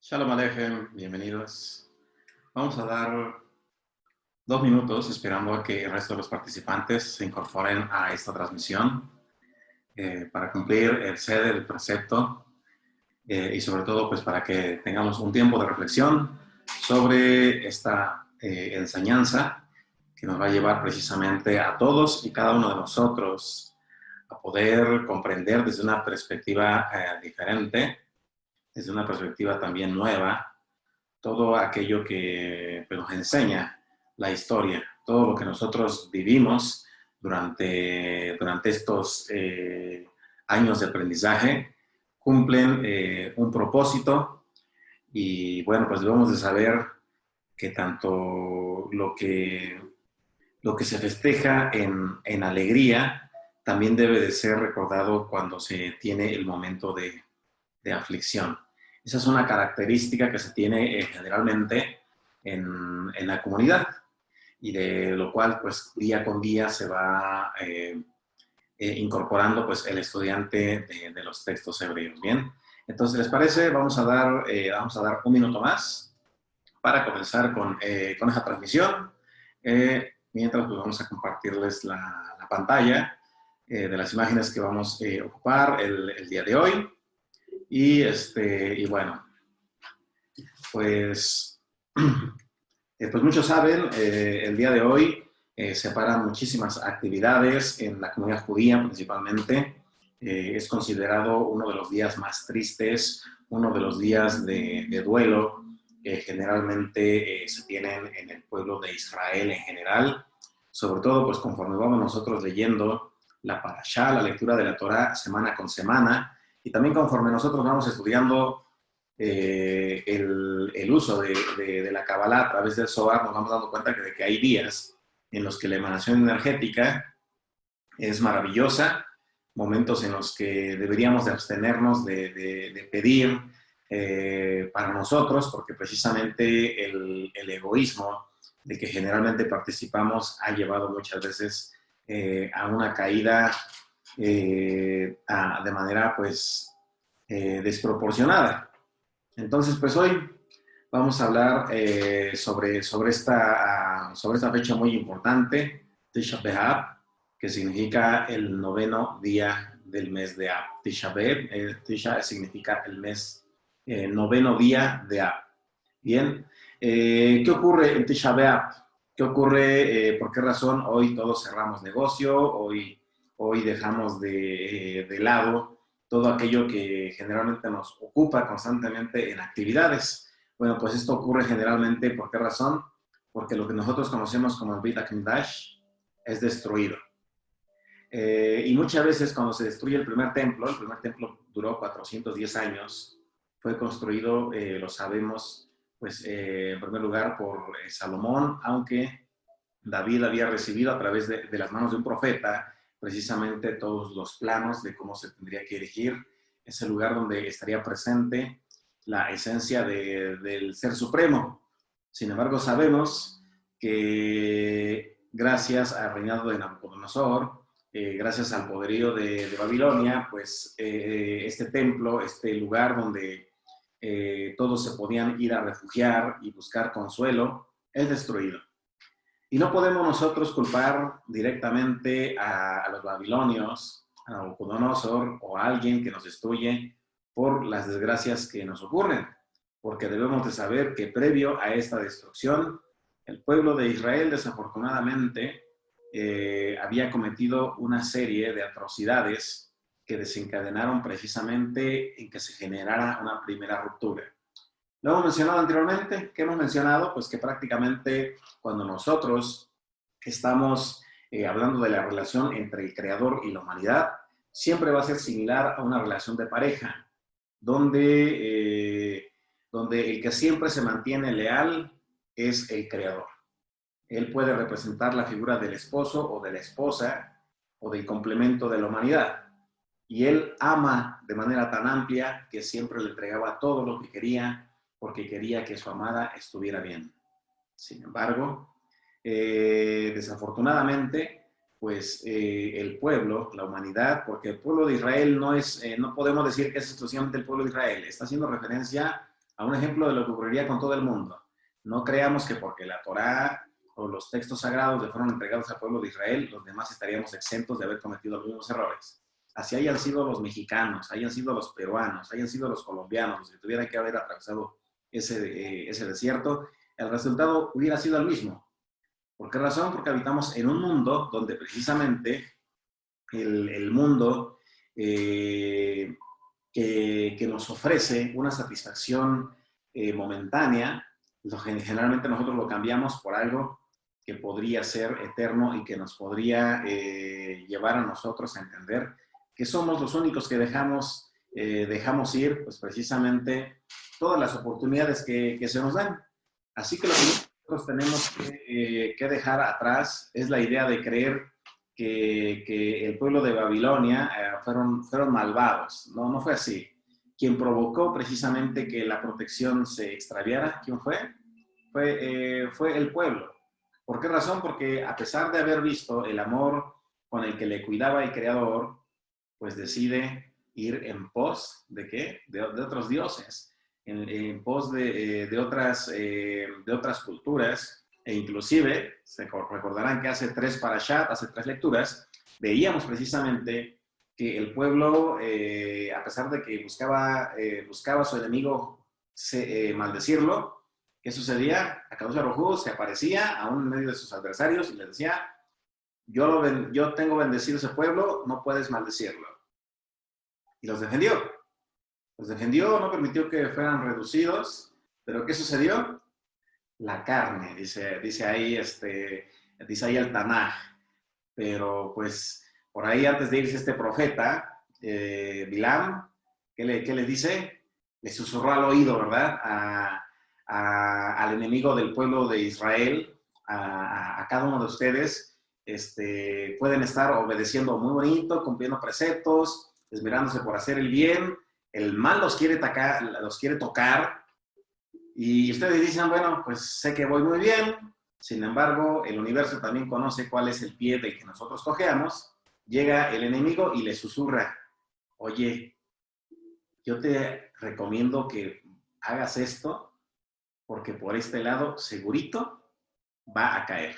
Shalom Aleichem, bienvenidos. Vamos a dar 2 minutos esperando a que el resto de los participantes se incorporen a esta transmisión para cumplir el sede del precepto y sobre todo pues para que tengamos un tiempo de reflexión sobre esta enseñanza que nos va a llevar precisamente a todos y cada uno de nosotros a poder comprender desde una perspectiva diferente, desde una perspectiva también nueva, todo aquello que pues, nos enseña la historia, todo lo que nosotros vivimos durante estos años de aprendizaje, cumplen un propósito y bueno, pues debemos de saber que tanto lo que se festeja en alegría también debe de ser recordado cuando se tiene el momento de aflicción. Esa es una característica que se tiene generalmente en la comunidad y de lo cual pues día con día se va incorporando pues el estudiante de los textos hebreos. Bien, entonces les parece, vamos a dar un minuto más para comenzar con esa transmisión. Mientras pues vamos a compartirles la pantalla de las imágenes que vamos a ocupar el día de hoy. Y bueno, pues, pues muchos saben, el día de hoy se paran muchísimas actividades en la comunidad judía principalmente. Es considerado uno de los días más tristes, uno de los días de duelo que generalmente se tienen en el pueblo de Israel en general. Sobre todo, pues conforme vamos nosotros leyendo la parashá, la lectura de la Torá semana con semana, y también conforme nosotros vamos estudiando el uso de la Kabbalah a través del Zohar, nos vamos dando cuenta de que hay días en los que la emanación energética es maravillosa, momentos en los que deberíamos de abstenernos de pedir para nosotros, porque precisamente el egoísmo del que generalmente participamos ha llevado muchas veces a una caída de manera pues desproporcionada. Entonces, pues hoy vamos a hablar sobre esta fecha muy importante, Tisha B'Av, que significa el noveno día del mes de Av. Tisha B'Av, Tisha significa el mes, noveno día de Av. Bien, ¿qué ocurre en Tisha B'Av? ¿Qué ocurre? ¿Por qué razón hoy todos cerramos negocio? Hoy dejamos de lado todo aquello que generalmente nos ocupa constantemente en actividades. Bueno, pues esto ocurre generalmente, ¿por qué razón? Porque lo que nosotros conocemos como el Beit HaMikdash es destruido. Y muchas veces cuando se destruye el primer templo duró 410 años, fue construido, lo sabemos, pues en primer lugar por Salomón, aunque David había recibido a través de las manos de un profeta precisamente todos los planos de cómo se tendría que erigir ese lugar donde estaría presente la esencia del Ser Supremo. Sin embargo, sabemos que gracias al reinado de Nabucodonosor, gracias al poderío de Babilonia, pues este templo, este lugar donde todos se podían ir a refugiar y buscar consuelo, es destruido. Y no podemos nosotros culpar directamente a los babilonios, a Nabucodonosor o a alguien que nos destruye por las desgracias que nos ocurren, porque debemos de saber que previo a esta destrucción, el pueblo de Israel desafortunadamente había cometido una serie de atrocidades que desencadenaron precisamente en que se generara una primera ruptura. Lo hemos mencionado anteriormente. ¿Qué hemos mencionado? Pues que prácticamente cuando nosotros estamos hablando de la relación entre el creador y la humanidad, siempre va a ser similar a una relación de pareja, donde el que siempre se mantiene leal es el creador. Él puede representar la figura del esposo o de la esposa o del complemento de la humanidad. Y él ama de manera tan amplia que siempre le entregaba todo lo que quería, porque quería que su amada estuviera bien. Sin embargo, desafortunadamente, pues el pueblo, la humanidad, porque el pueblo de Israel no podemos decir que es exclusivamente el pueblo de Israel, está haciendo referencia a un ejemplo de lo que ocurriría con todo el mundo. No creamos que porque la Torá o los textos sagrados le fueron entregados al pueblo de Israel, los demás estaríamos exentos de haber cometido los mismos errores. Así hayan sido los mexicanos, hayan sido los peruanos, hayan sido los colombianos, los que tuvieran que haber atravesado ese desierto, el resultado hubiera sido el mismo. ¿Por qué razón? Porque habitamos en un mundo donde precisamente el mundo que nos ofrece una satisfacción momentánea, generalmente nosotros lo cambiamos por algo que podría ser eterno y que nos podría llevar a nosotros a entender que somos los únicos que dejamos ir, pues precisamente todas las oportunidades que se nos dan. Así que lo que nosotros tenemos que dejar atrás es la idea de creer que el pueblo de Babilonia fueron malvados. No, no fue así. Quien provocó precisamente que la protección se extraviara, ¿quién fue? Fue el pueblo. ¿Por qué razón? Porque a pesar de haber visto el amor con el que le cuidaba el Creador, pues decide ir en pos ¿de qué? De otros dioses, en pos de otras culturas, e inclusive, se recordarán que hace tres lecturas, veíamos precisamente que el pueblo, a pesar de que buscaba a su enemigo maldecirlo, ¿qué sucedía? Akadosh Baruj Hu se aparecía aún en medio de sus adversarios y les decía, yo tengo bendecido ese pueblo, no puedes maldecirlo. Y los defendió. Los defendió, no permitió que fueran reducidos, pero ¿qué sucedió? La carne, dice ahí el Tanaj. Pero pues por ahí antes de irse este profeta, Bilam, ¿qué le dice? Le susurró al oído, ¿verdad? Al enemigo del pueblo de Israel, a cada uno de ustedes, pueden estar obedeciendo muy bonito, cumpliendo preceptos, esmerándose por hacer el bien, el mal los quiere tocar, y ustedes dicen, bueno, pues sé que voy muy bien, sin embargo, el universo también conoce cuál es el pie del que nosotros cojeamos, llega el enemigo y le susurra, oye, yo te recomiendo que hagas esto, porque por este lado, segurito, va a caer.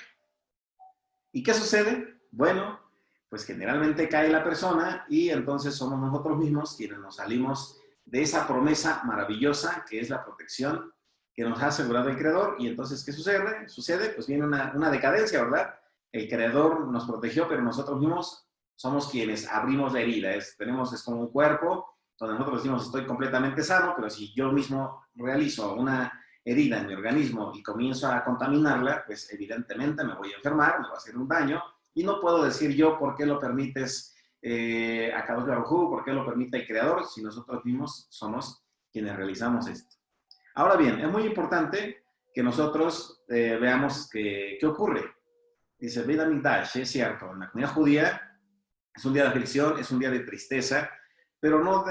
¿Y qué sucede? Bueno, pues generalmente cae la persona y entonces somos nosotros mismos quienes nos salimos de esa promesa maravillosa que es la protección que nos ha asegurado el Creador. Y entonces, ¿qué sucede? Pues viene una decadencia, ¿verdad? El Creador nos protegió, pero nosotros mismos somos quienes abrimos la herida. Es como un cuerpo donde nosotros decimos estoy completamente sano, pero si yo mismo realizo una herida en mi organismo y comienzo a contaminarla, pues evidentemente me voy a enfermar, me va a hacer un daño, y no puedo decir yo por qué lo permites a Kadosh Baruj Hu, por qué lo permite el Creador, si nosotros mismos somos quienes realizamos esto. Ahora bien, es muy importante que nosotros veamos qué ocurre. Dice, Beit HaMikdash, es cierto, en la comunidad judía es un día de aflicción, es un día de tristeza, pero no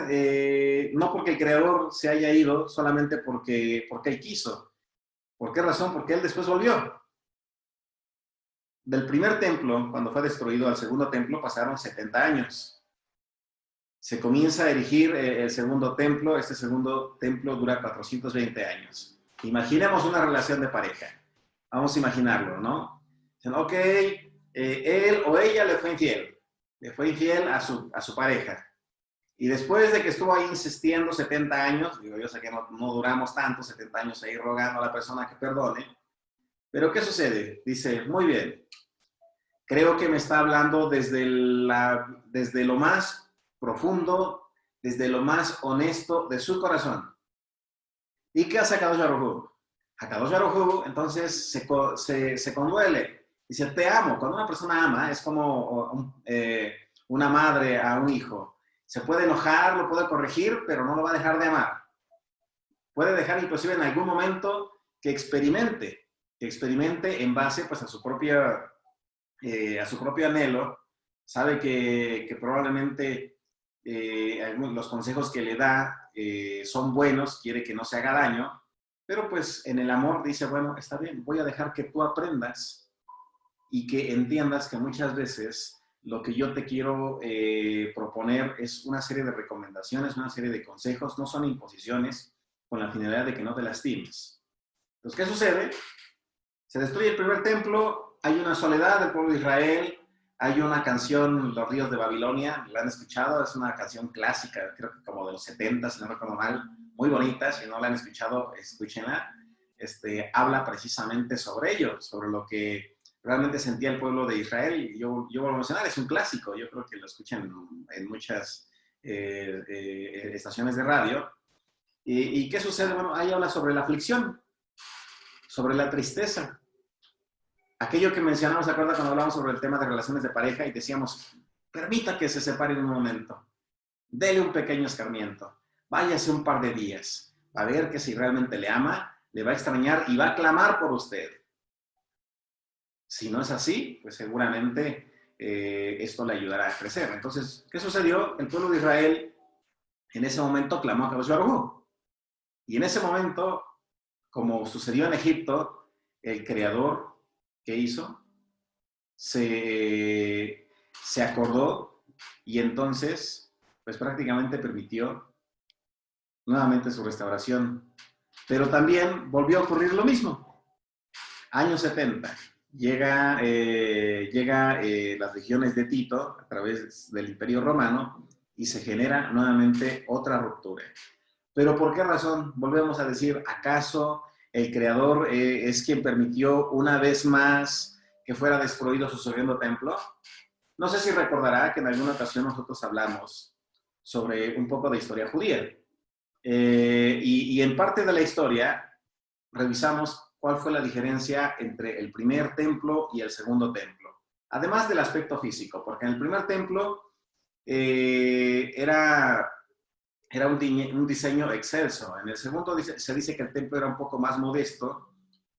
porque el Creador se haya ido solamente porque Él quiso. ¿Por qué razón? Porque Él después volvió. Del primer templo, cuando fue destruido, al segundo templo pasaron 70 años. Se comienza a erigir el segundo templo. Este segundo templo dura 420 años. Imaginemos una relación de pareja. Vamos a imaginarlo, ¿no? Dicen, ok, él o ella le fue infiel. Le fue infiel a su pareja. Y después de que estuvo ahí insistiendo 70 años, digo, yo sé que no duramos tanto, 70 años ahí rogando a la persona que perdone, pero ¿qué sucede? Dice, muy bien, creo que me está hablando desde lo más profundo, desde lo más honesto de su corazón. ¿Y qué hace Akadosh Baruj Hu? Akadosh Baruj Hu entonces se conduele. Dice, te amo. Cuando una persona ama, es como una madre a un hijo. Se puede enojar, lo puede corregir, pero no lo va a dejar de amar. Puede dejar inclusive en algún momento que experimente en base pues, a su propio anhelo. Sabe que probablemente los consejos que le da son buenos, quiere que no se haga daño, pero pues en el amor dice, bueno, está bien, voy a dejar que tú aprendas y que entiendas que muchas veces lo que yo te quiero proponer es una serie de recomendaciones, una serie de consejos, no son imposiciones, con la finalidad de que no te lastimes. Entonces, ¿qué sucede? Se destruye el primer templo, hay una soledad del pueblo de Israel, hay una canción, Los ríos de Babilonia, ¿la han escuchado? Es una canción clásica, creo que como de los 70, si no recuerdo mal, muy bonita, si no la han escuchado, escúchenla. Habla precisamente sobre ello, sobre lo que realmente sentía el pueblo de Israel. Y yo vuelvo a mencionar, es un clásico, yo creo que lo escuchan en muchas estaciones de radio. ¿Y qué sucede? Bueno, ahí habla sobre la aflicción, sobre la tristeza. Aquello que mencionamos, ¿se acuerda cuando hablamos sobre el tema de relaciones de pareja y decíamos, permita que se separen un momento, dele un pequeño escarmiento, váyase un par de días, a ver que si realmente le ama, le va a extrañar y va a clamar por usted. Si no es así, pues seguramente esto le ayudará a crecer. Entonces, ¿qué sucedió? El pueblo de Israel en ese momento clamó a Kadosh Baruj Hu. Y en ese momento, como sucedió en Egipto, el Creador, ¿qué hizo? Se acordó y entonces, pues prácticamente permitió nuevamente su restauración. Pero también volvió a ocurrir lo mismo. Años 70, llega las legiones de Tito a través del Imperio Romano y se genera nuevamente otra ruptura. ¿Pero por qué razón? Volvemos a decir, ¿acaso el Creador es quien permitió una vez más que fuera destruido su segundo templo? No sé si recordará que en alguna ocasión nosotros hablamos sobre un poco de historia judía. Y en parte de la historia revisamos cuál fue la diferencia entre el primer templo y el segundo templo. Además del aspecto físico, porque en el primer templo era un diseño excelso. En el segundo se dice que el templo era un poco más modesto,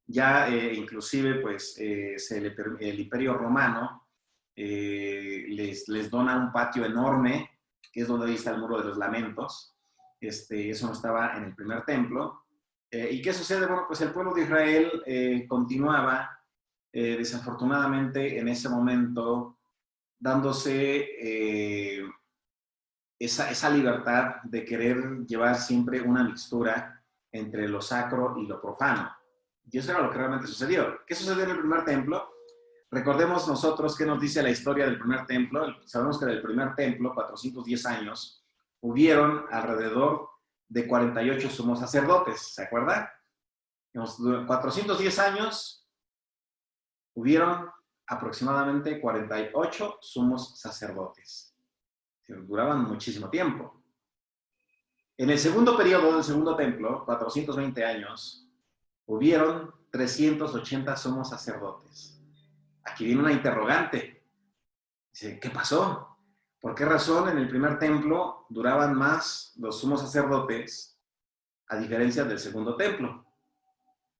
ya inclusive pues el Imperio Romano les dona un patio enorme, que es donde está el Muro de los Lamentos. Eso no estaba en el primer templo. ¿Y qué sucede? Bueno, pues el pueblo de Israel continuaba desafortunadamente en ese momento dándose esa libertad de querer llevar siempre una mixtura entre lo sacro y lo profano. Y eso era lo que realmente sucedió. ¿Qué sucedió en el primer templo? Recordemos nosotros qué nos dice la historia del primer templo. Sabemos que del primer templo, 410 años, hubieron alrededor de 48 sumos sacerdotes, ¿se acuerda? En los 410 años hubieron aproximadamente 48 sumos sacerdotes. Duraban muchísimo tiempo. En el segundo periodo del segundo templo, 420 años, hubieron 380 sumos sacerdotes. Aquí viene una interrogante. Dice, ¿qué pasó? ¿Por qué razón en el primer templo duraban más los sumos sacerdotes a diferencia del segundo templo?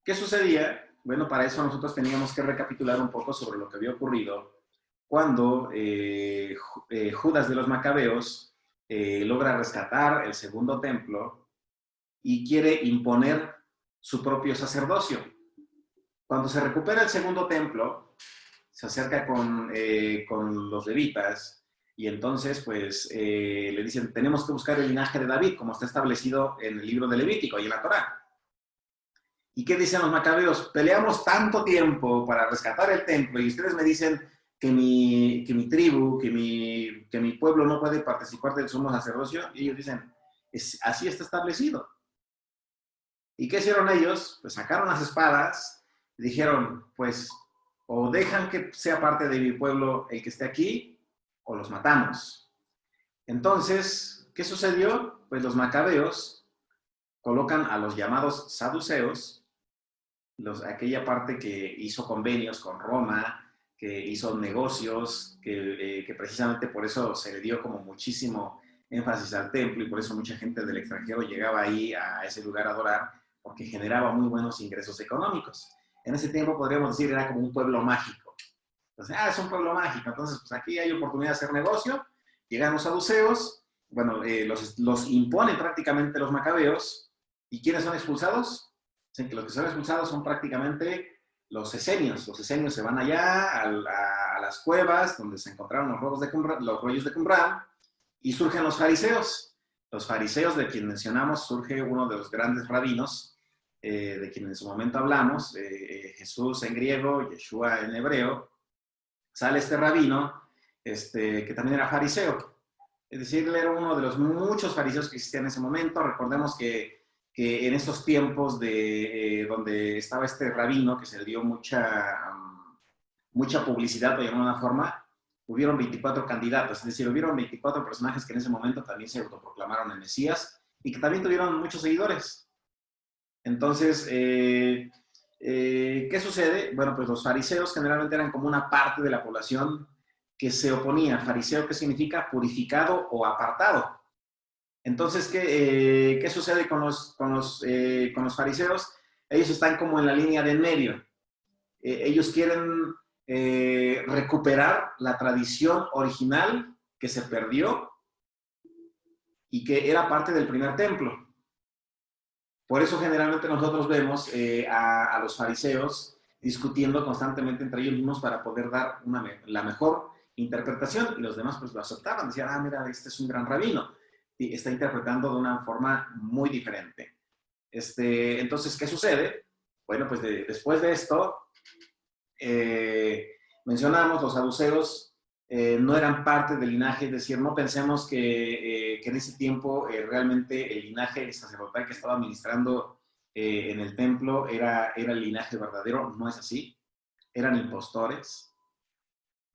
¿Qué sucedía? Bueno, para eso nosotros teníamos que recapitular un poco sobre lo que había ocurrido cuando Judas de los Macabeos logra rescatar el segundo templo y quiere imponer su propio sacerdocio. Cuando se recupera el segundo templo, se acerca con los levitas y entonces pues le dicen, tenemos que buscar el linaje de David, como está establecido en el libro de Levítico y en la Torá. ¿Y qué dicen los macabeos? Peleamos tanto tiempo para rescatar el templo y ustedes me dicen que mi tribu, que mi pueblo no puede participar del sumo sacerdocio. Y ellos dicen, así está establecido. ¿Y qué hicieron ellos? Pues sacaron las espadas y dijeron, pues, o dejan que sea parte de mi pueblo el que esté aquí, o los matamos. Entonces, ¿qué sucedió? Pues los macabeos colocan a los llamados saduceos, aquella parte que hizo convenios con Roma, que hizo negocios, que precisamente por eso se le dio como muchísimo énfasis al templo y por eso mucha gente del extranjero llegaba ahí a ese lugar a adorar, porque generaba muy buenos ingresos económicos. En ese tiempo podríamos decir era como un pueblo mágico. Entonces, es un pueblo mágico, entonces pues aquí hay oportunidad de hacer negocio, llegan los saduceos, bueno, los imponen prácticamente los macabeos, ¿y quiénes son expulsados? Que los que son expulsados son prácticamente los esenios. Los esenios se van allá a las cuevas donde se encontraron los rollos de Qumran y surgen los fariseos. Los fariseos, de quien mencionamos, surge uno de los grandes rabinos, de quien en su momento hablamos, Jesús en griego, Yeshua en hebreo. Sale este rabino, que también era fariseo. Es decir, él era uno de los muchos fariseos que existían en ese momento. Recordemos que en esos tiempos donde estaba este rabino, que se le dio mucha publicidad, por llamarlo de una forma, hubieron 24 candidatos, es decir, hubieron 24 personajes que en ese momento también se autoproclamaron el Mesías y que también tuvieron muchos seguidores. Entonces, ¿qué sucede? Bueno, pues los fariseos generalmente eran como una parte de la población que se oponía. Fariseo, ¿qué significa? Purificado o apartado. Entonces, ¿qué sucede con los fariseos? Ellos están como en la línea de en medio. Ellos quieren recuperar la tradición original que se perdió y que era parte del primer templo. Por eso generalmente nosotros vemos a los fariseos discutiendo constantemente entre ellos mismos para poder dar la mejor interpretación, y los demás pues lo aceptaban, decían, ah, mira, este es un gran rabino, y está interpretando de una forma muy diferente. Entonces, ¿qué sucede? Bueno, pues después de esto, mencionamos, los saduceos no eran parte del linaje, es decir, no pensemos que en ese tiempo realmente el linaje sacerdotal que estaba administrando en el templo era el linaje verdadero. No es así, eran impostores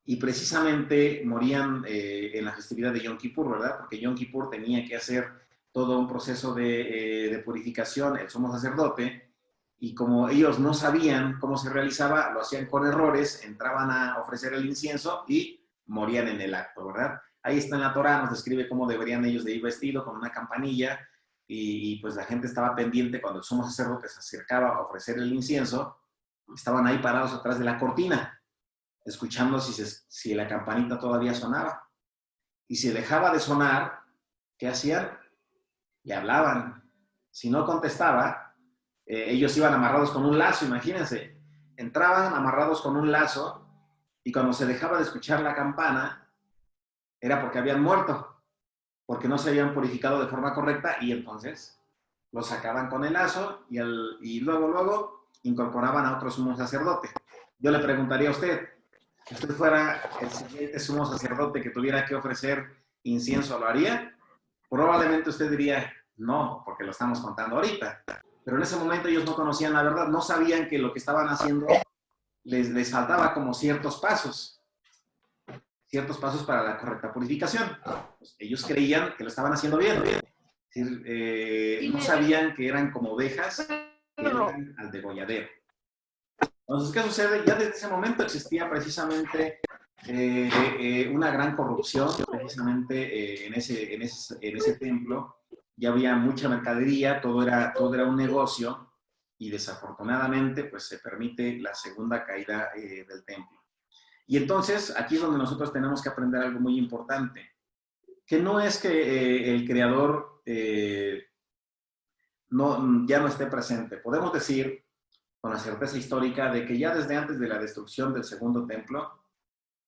y precisamente morían en la festividad de Yom Kippur, ¿verdad? Porque Yom Kippur tenía que hacer todo un proceso de purificación, el sumo sacerdote, y como ellos no sabían cómo se realizaba, lo hacían con errores, entraban a ofrecer el incienso y morían en el acto, ¿verdad? Ahí está en la Torá, nos describe cómo deberían ellos de ir vestidos con una campanilla, y pues la gente estaba pendiente cuando el sumo sacerdote se acercaba a ofrecer el incienso, estaban ahí parados atrás de la cortina, escuchando si la campanita todavía sonaba. Y si dejaba de sonar, ¿qué hacían? Le hablaban. Si no contestaba, ellos iban amarrados con un lazo, imagínense. Entraban amarrados con un lazo y cuando se dejaba de escuchar la campana, era porque habían muerto, porque no se habían purificado de forma correcta, y entonces los sacaban con el lazo y luego incorporaban a otro sumo sacerdote. Yo le preguntaría a usted, si usted fuera el siguiente sumo sacerdote que tuviera que ofrecer incienso, ¿lo haría? Probablemente usted diría, no, porque lo estamos contando ahorita. Pero en ese momento ellos no conocían la verdad, no sabían que lo que estaban haciendo les faltaba como ciertos pasos para la correcta purificación. Pues ellos creían que lo estaban haciendo bien. Es decir, no sabían que eran como ovejas que iban al degolladero. Entonces, ¿qué sucede? Ya desde ese momento existía precisamente una gran corrupción, precisamente en ese templo. Ya había mucha mercadería, todo era un negocio, y desafortunadamente pues se permite la segunda caída del templo. Y entonces aquí es donde nosotros tenemos que aprender algo muy importante, que no es que el Creador ya no esté presente. Podemos decir con la certeza histórica de que ya desde antes de la destrucción del segundo templo,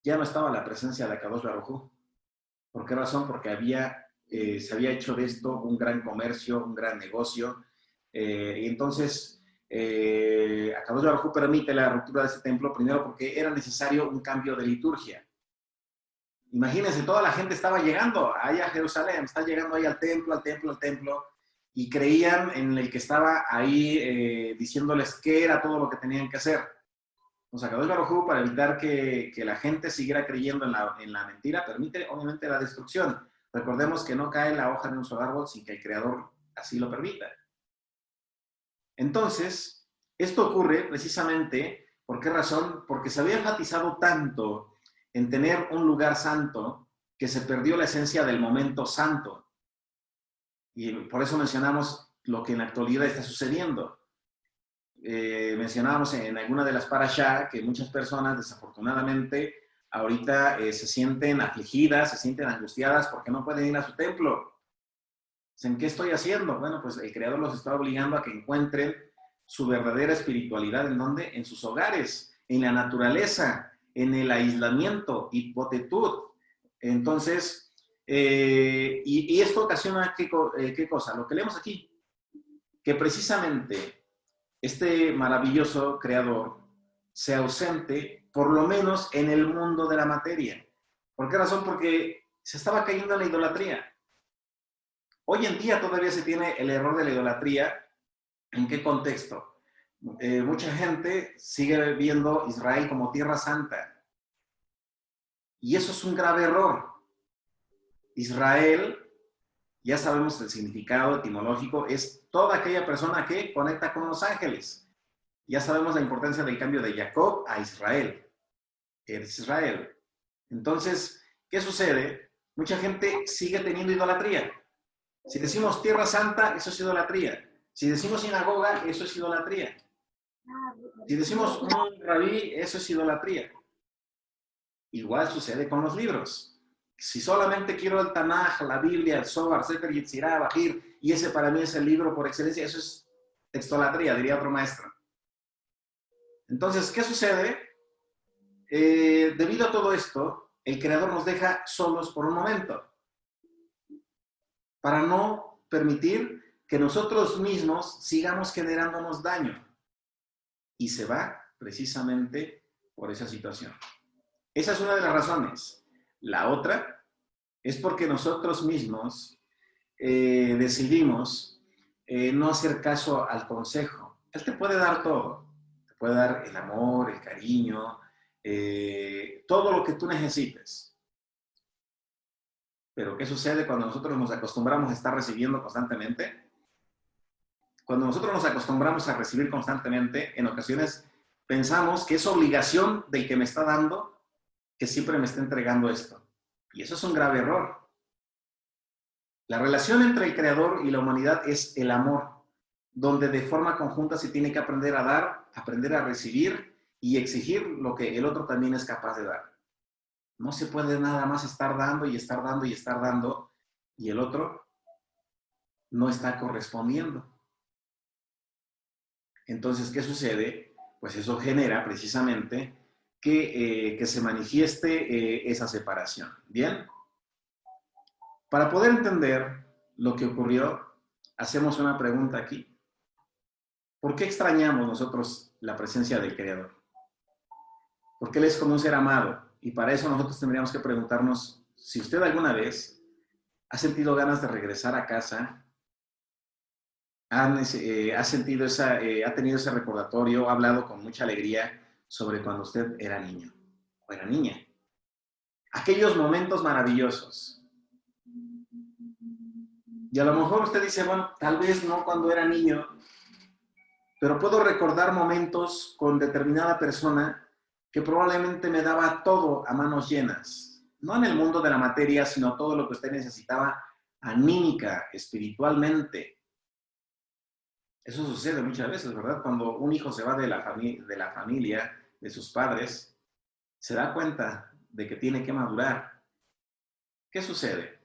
ya no estaba la presencia de Akadosh Baruj Hu. ¿Por qué razón? Porque se había hecho de esto un gran comercio, un gran negocio, y entonces Akadosh Baruj Hu permite la ruptura de ese templo, primero porque era necesario un cambio de liturgia. Imagínense, toda la gente estaba llegando ahí a Jerusalén, está llegando ahí al templo, y creían en el que estaba ahí diciéndoles qué era todo lo que tenían que hacer. Nos acabó el Baruj Hu, para evitar que la gente siguiera creyendo en la mentira, permite obviamente la destrucción. Recordemos que no cae la hoja de un solo árbol sin que el Creador así lo permita. Entonces, esto ocurre precisamente, ¿por qué razón? Porque se había enfatizado tanto en tener un lugar santo que se perdió la esencia del momento santo. Y por eso mencionamos lo que en la actualidad está sucediendo. Mencionábamos en alguna de las parashá que muchas personas desafortunadamente ahorita se sienten afligidas, se sienten angustiadas porque no pueden ir a su templo. ¿En qué estoy haciendo? Bueno, pues el Creador los está obligando a que encuentren su verdadera espiritualidad. ¿En dónde? En sus hogares, en la naturaleza, en el aislamiento, hipotetud. Entonces, Y esto ocasiona ¿qué cosa? Lo que leemos aquí, que precisamente este maravilloso creador sea ausente, por lo menos en el mundo de la materia. ¿Por qué razón? Porque se estaba cayendo en la idolatría. Hoy en día todavía se tiene el error de la idolatría. ¿En qué contexto? Mucha gente sigue viendo Israel como tierra santa. Y eso es un grave error. Israel, ya sabemos el significado etimológico, es toda aquella persona que conecta con los ángeles. Ya sabemos la importancia del cambio de Jacob a Israel. Eres Israel. Entonces, ¿qué sucede? Mucha gente sigue teniendo idolatría. Si decimos tierra santa, eso es idolatría. Si decimos sinagoga, eso es idolatría. Si decimos un rabí, eso es idolatría. Igual sucede con los libros. Si solamente quiero el Tanaj, la Biblia, el Zohar, Sefer Yetzirah, Bajir, y ese para mí es el libro por excelencia, eso es textolatría, diría otro maestro. Entonces, ¿qué sucede? Debido a todo esto, el Creador nos deja solos por un momento, para no permitir que nosotros mismos sigamos generándonos daño. Y se va precisamente por esa situación. Esa es una de las razones. La otra es porque nosotros mismos decidimos no hacer caso al consejo. Él te puede dar todo. Te puede dar el amor, el cariño, todo lo que tú necesites. Pero ¿qué sucede cuando nosotros nos acostumbramos a estar recibiendo constantemente? Cuando nosotros nos acostumbramos a recibir constantemente, en ocasiones pensamos que es obligación del que me está dando que siempre me está entregando esto. Y eso es un grave error. La relación entre el Creador y la humanidad es el amor, donde de forma conjunta se tiene que aprender a dar, aprender a recibir y exigir lo que el otro también es capaz de dar. No se puede nada más estar dando y estar dando y estar dando y el otro no está correspondiendo. Entonces, ¿qué sucede? Pues eso genera precisamente que se manifieste esa separación. ¿Bien? Para poder entender lo que ocurrió, hacemos una pregunta aquí. ¿Por qué extrañamos nosotros la presencia del Creador? Porque Él es como un ser amado. Y para eso nosotros tendríamos que preguntarnos si usted alguna vez ha sentido ganas de regresar a casa, ha sentido ha tenido ese recordatorio, ha hablado con mucha alegría sobre cuando usted era niño o era niña. Aquellos momentos maravillosos. Y a lo mejor usted dice, bueno, tal vez no cuando era niño, pero puedo recordar momentos con determinada persona que probablemente me daba todo a manos llenas. No en el mundo de la materia, sino todo lo que usted necesitaba anímica, espiritualmente. Eso sucede muchas veces, ¿verdad? Cuando un hijo se va de la familia, de sus padres, se da cuenta de que tiene que madurar. ¿Qué sucede?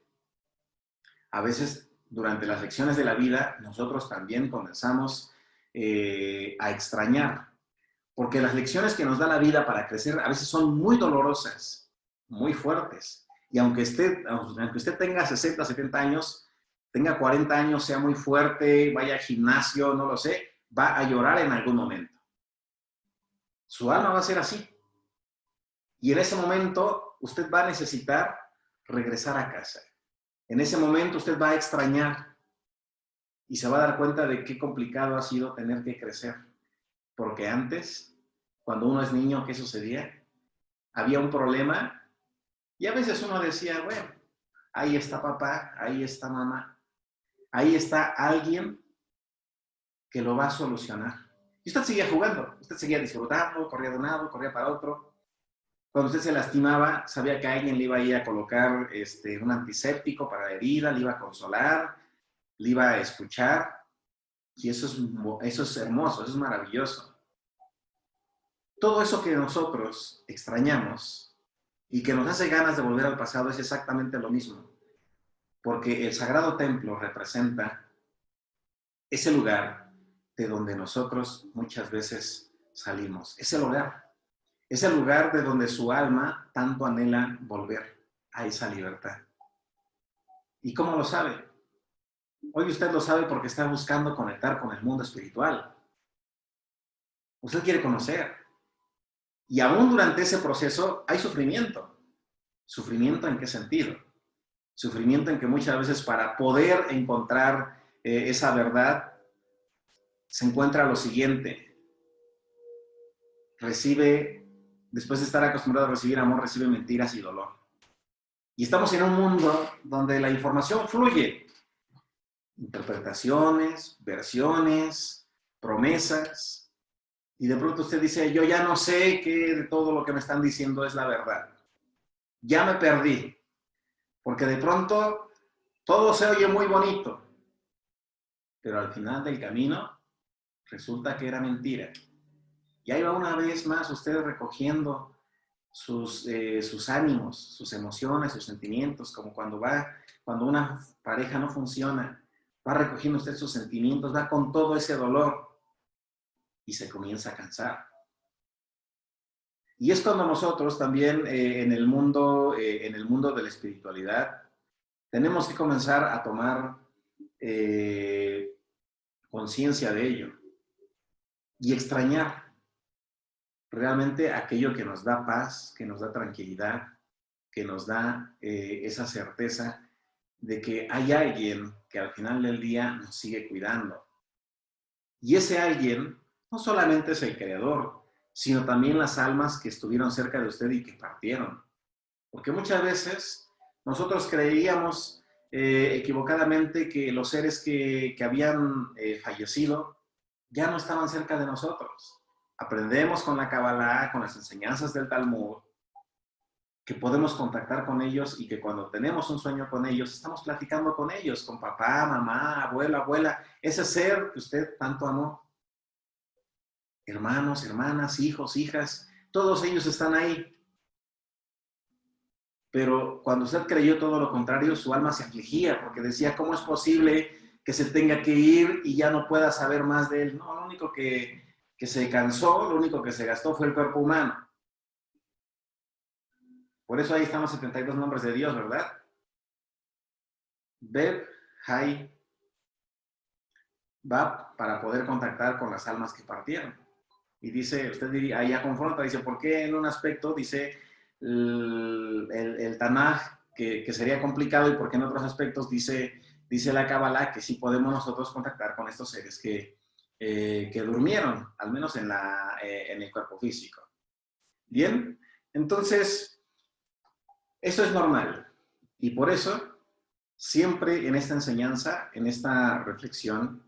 A veces, durante las lecciones de la vida, nosotros también comenzamos a extrañar, porque las lecciones que nos da la vida para crecer a veces son muy dolorosas, muy fuertes. Y aunque usted tenga 60, 70 años, tenga 40 años, sea muy fuerte, vaya al gimnasio, no lo sé, va a llorar en algún momento. Su alma va a ser así. Y en ese momento usted va a necesitar regresar a casa. En ese momento usted va a extrañar y se va a dar cuenta de qué complicado ha sido tener que crecer. Porque antes, cuando uno es niño, ¿qué sucedía? Había un problema y a veces uno decía, bueno, ahí está papá, ahí está mamá, ahí está alguien que lo va a solucionar. Y usted seguía jugando, usted seguía disfrutando, corría de un lado, corría para otro. Cuando usted se lastimaba, sabía que alguien le iba a ir a colocar un antiséptico para la herida, le iba a consolar, le iba a escuchar. Y eso es hermoso, eso es maravilloso. Todo eso que nosotros extrañamos y que nos hace ganas de volver al pasado es exactamente lo mismo. Porque el Sagrado Templo representa ese lugar de donde nosotros muchas veces salimos. Es el lugar de donde su alma tanto anhela volver a esa libertad. ¿Y cómo lo sabe? Hoy usted lo sabe porque está buscando conectar con el mundo espiritual. Usted quiere conocer. Y aún durante ese proceso hay sufrimiento. ¿Sufrimiento en qué sentido? Sufrimiento en que muchas veces para poder encontrar esa verdad se encuentra lo siguiente. Recibe, después de estar acostumbrado a recibir amor, recibe mentiras y dolor. Y estamos en un mundo donde la información fluye. Interpretaciones, versiones, promesas. Y de pronto usted dice, yo ya no sé qué de todo lo que me están diciendo es la verdad. Ya me perdí. Porque de pronto todo se oye muy bonito. Pero al final del camino resulta que era mentira. Y ahí va una vez más usted recogiendo sus ánimos, sus emociones, sus sentimientos, como cuando una pareja no funciona, va recogiendo usted sus sentimientos, va con todo ese dolor y se comienza a cansar. Y es cuando nosotros también en el mundo de la espiritualidad tenemos que comenzar a tomar conciencia de ello y extrañar realmente aquello que nos da paz, que nos da tranquilidad, que nos da esa certeza de que hay alguien que al final del día nos sigue cuidando. Y ese alguien no solamente es el creador, sino también las almas que estuvieron cerca de usted y que partieron. Porque muchas veces nosotros creíamos equivocadamente que los seres que habían fallecido ya no estaban cerca de nosotros. Aprendemos con la Kabbalah, con las enseñanzas del Talmud, que podemos contactar con ellos y que cuando tenemos un sueño con ellos, estamos platicando con ellos, con papá, mamá, abuelo, abuela, ese ser que usted tanto amó. Hermanos, hermanas, hijos, hijas, todos ellos están ahí. Pero cuando usted creyó todo lo contrario, su alma se afligía porque decía, ¿cómo es posible que se tenga que ir y ya no pueda saber más de él? No, lo único que se cansó, lo único que se gastó fue el cuerpo humano. Por eso ahí están los 72 nombres de Dios, ¿verdad? Beb, Hai, Bab, para poder contactar con las almas que partieron. Y dice, usted diría, ahí ya confronta, dice, ¿por qué en un aspecto dice el Tanaj que sería complicado y por qué en otros aspectos dice la Kabbalah que sí podemos nosotros contactar con estos seres que durmieron, al menos en el cuerpo físico? Bien, entonces, eso es normal. Y por eso, siempre en esta enseñanza, en esta reflexión,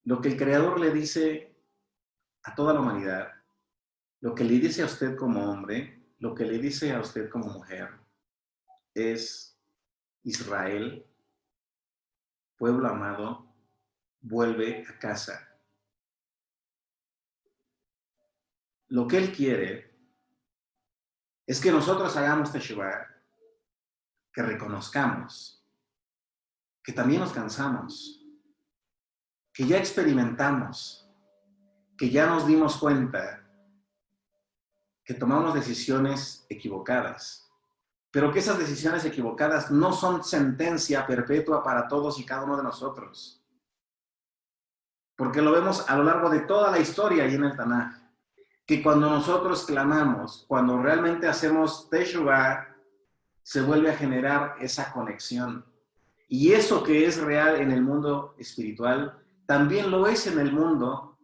lo que el Creador le dice a toda la humanidad, lo que le dice a usted como hombre, lo que le dice a usted como mujer, es Israel, pueblo amado, vuelve a casa. Lo que Él quiere es que nosotros hagamos Teshuvah, que reconozcamos, que también nos cansamos, que ya experimentamos, que ya nos dimos cuenta que tomamos decisiones equivocadas, pero que esas decisiones equivocadas no son sentencia perpetua para todos y cada uno de nosotros. Porque lo vemos a lo largo de toda la historia y en el Tanaj, que cuando nosotros clamamos, cuando realmente hacemos Teshuvah, se vuelve a generar esa conexión. Y eso que es real en el mundo espiritual, también lo es en el mundo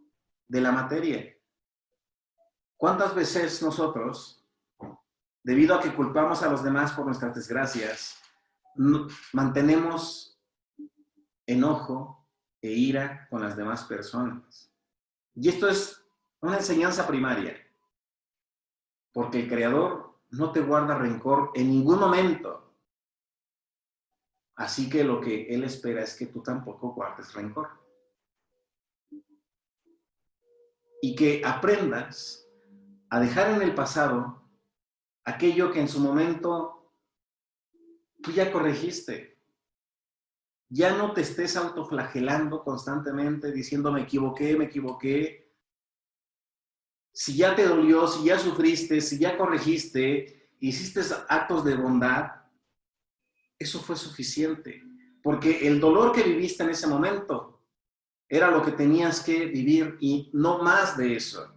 de la materia. ¿Cuántas veces nosotros, debido a que culpamos a los demás por nuestras desgracias, mantenemos enojo e ira con las demás personas? Y esto es una enseñanza primaria, porque el Creador no te guarda rencor en ningún momento. Así que lo que Él espera es que tú tampoco guardes rencor. Y que aprendas a dejar en el pasado aquello que en su momento tú ya corregiste. Ya no te estés autoflagelando constantemente diciendo me equivoqué, me equivoqué. Si ya te dolió, si ya sufriste, si ya corregiste, hiciste actos de bondad, eso fue suficiente, porque el dolor que viviste en ese momento era lo que tenías que vivir y no más de eso.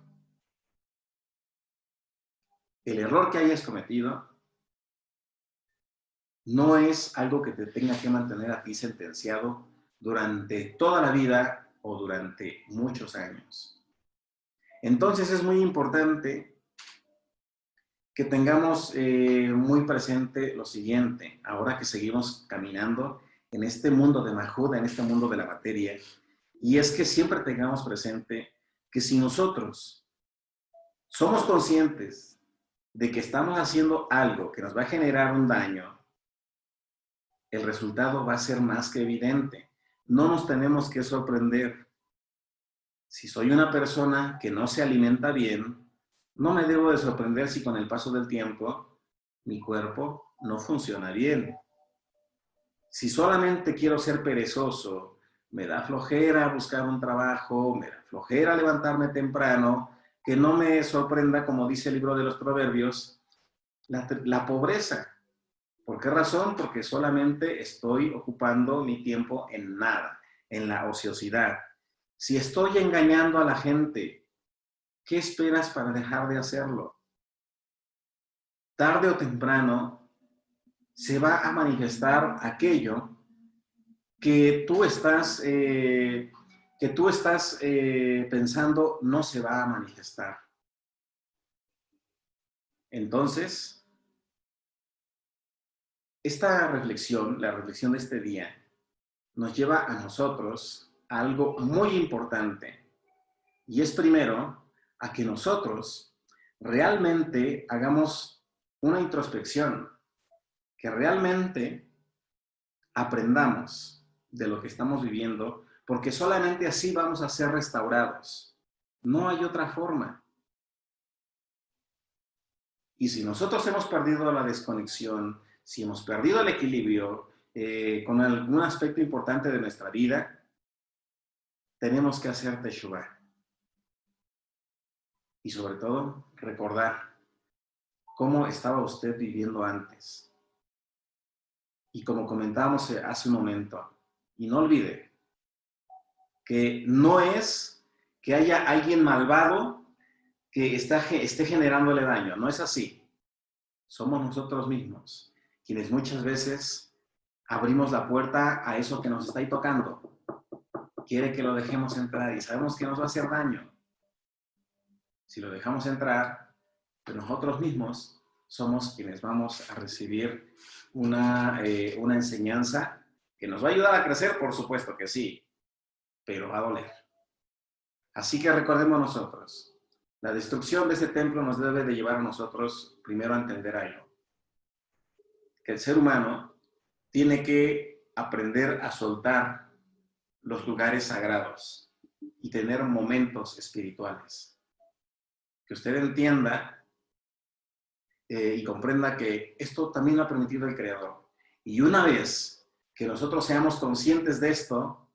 El error que hayas cometido no es algo que te tenga que mantener a ti sentenciado durante toda la vida o durante muchos años. Entonces es muy importante que tengamos muy presente lo siguiente, ahora que seguimos caminando en este mundo de Mahud, en este mundo de la materia, y es que siempre tengamos presente que si nosotros somos conscientes de que estamos haciendo algo que nos va a generar un daño, el resultado va a ser más que evidente. No nos tenemos que sorprender. Si soy una persona que no se alimenta bien, no me debo de sorprender si con el paso del tiempo mi cuerpo no funciona bien. Si solamente quiero ser perezoso, me da flojera buscar un trabajo, me da flojera levantarme temprano, que no me sorprenda, como dice el libro de los Proverbios, la pobreza. ¿Por qué razón? Porque solamente estoy ocupando mi tiempo en nada, en la ociosidad. Si estoy engañando a la gente, ¿qué esperas para dejar de hacerlo? Tarde o temprano se va a manifestar aquello que tú estás pensando no se va a manifestar. Entonces, esta reflexión, la reflexión de este día, nos lleva a nosotros a algo muy importante. Y es primero a que nosotros realmente hagamos una introspección, que realmente aprendamos de lo que estamos viviendo, porque solamente así vamos a ser restaurados. No hay otra forma. Y si nosotros hemos perdido la desconexión, si hemos perdido el equilibrio con algún aspecto importante de nuestra vida, tenemos que hacer teshuvah. Y sobre todo, recordar cómo estaba usted viviendo antes. Y como comentábamos hace un momento, y no olvide que no es que haya alguien malvado que esté generándole daño, no es así. Somos nosotros mismos quienes muchas veces abrimos la puerta a eso que nos está ahí tocando. Quiere que lo dejemos entrar y sabemos que nos va a hacer daño. Si lo dejamos entrar, pues nosotros mismos somos quienes vamos a recibir una enseñanza que nos va a ayudar a crecer, por supuesto que sí, pero va a doler. Así que recordemos nosotros, la destrucción de ese templo nos debe de llevar a nosotros primero a entender algo, que el ser humano tiene que aprender a soltar los lugares sagrados y tener momentos espirituales. Que usted entienda y comprenda que esto también lo ha permitido el Creador. Y una vez que nosotros seamos conscientes de esto,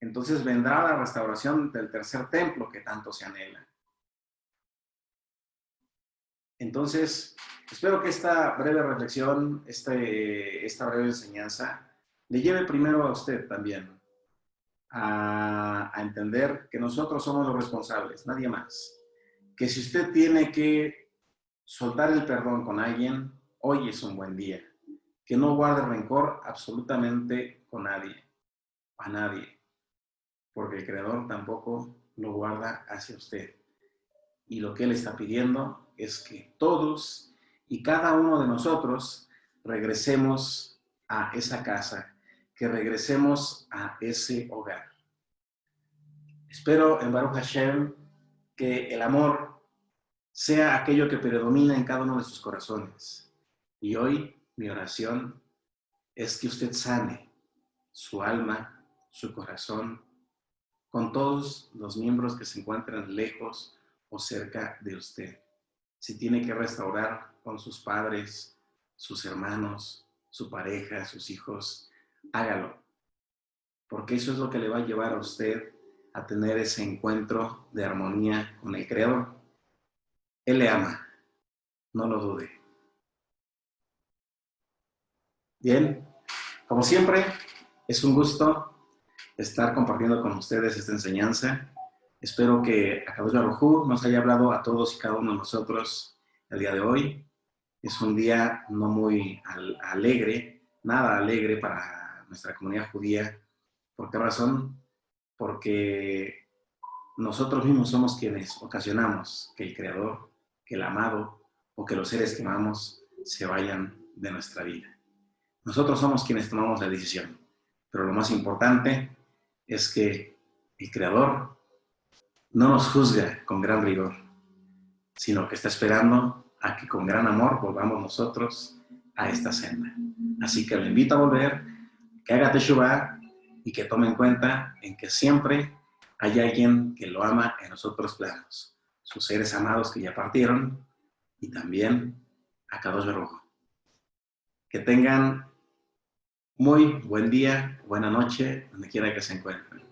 entonces vendrá la restauración del tercer templo que tanto se anhela. Entonces, espero que esta breve reflexión, esta breve enseñanza, le lleve primero a usted también a entender que nosotros somos los responsables, nadie más. Que si usted tiene que soltar el perdón con alguien, hoy es un buen día. Que no guarde rencor absolutamente con nadie, a nadie, porque el Creador tampoco lo guarda hacia usted. Y lo que Él está pidiendo es que todos y cada uno de nosotros regresemos a esa casa, que regresemos a ese hogar. Espero en Baruch Hashem que el amor sea aquello que predomina en cada uno de sus corazones. Y hoy mi oración es que usted sane su alma, su corazón, con todos los miembros que se encuentran lejos o cerca de usted. Si tiene que restaurar con sus padres, sus hermanos, su pareja, sus hijos, hágalo. Porque eso es lo que le va a llevar a usted a tener ese encuentro de armonía con el Creador. Él le ama, no lo dude. Bien, Como siempre, es un gusto estar compartiendo con ustedes esta enseñanza. Espero que Akadosh Baruj Hu nos haya hablado a todos y cada uno de nosotros el día de hoy. Es un día no muy alegre, nada alegre para nuestra comunidad judía. ¿Por qué razón? Porque nosotros mismos somos quienes ocasionamos que el Creador, que el amado o que los seres que amamos se vayan de nuestra vida. Nosotros somos quienes tomamos la decisión, pero lo más importante es que el Creador no nos juzga con gran rigor, sino que está esperando a que con gran amor volvamos nosotros a esta senda. Así que lo invito a volver, que haga Teshuvah y que tome en cuenta en que siempre hay alguien que lo ama en los otros planos, sus seres amados que ya partieron y también a Kadosh Baruj Hu. Que tengan muy buen día, buena noche, donde quiera que se encuentren.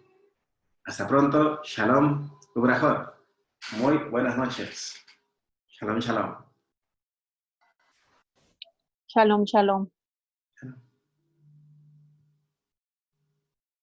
Hasta pronto, Shalom, Ubrahot. Muy buenas noches. Shalom, shalom. Shalom, shalom.